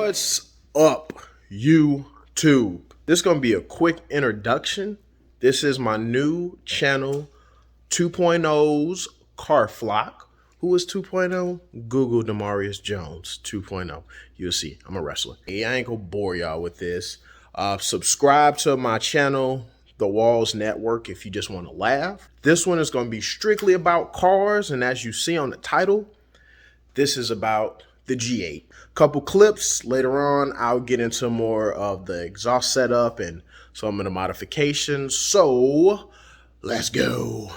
What's up, YouTube? This is going to be a quick introduction. This is my new channel, 2.0's Car Flock. Who is 2.0? Google Demarius Jones 2.0. You'll see, I'm a wrestler. Hey, I ain't gonna bore y'all with this. Subscribe to my channel, The Walls Network, if you just want to laugh. This one is going to be strictly about cars, and as you see on the title, this is about the G8. Couple clips later on, I'll get into more of the exhaust setup and some of the modifications. So let's go.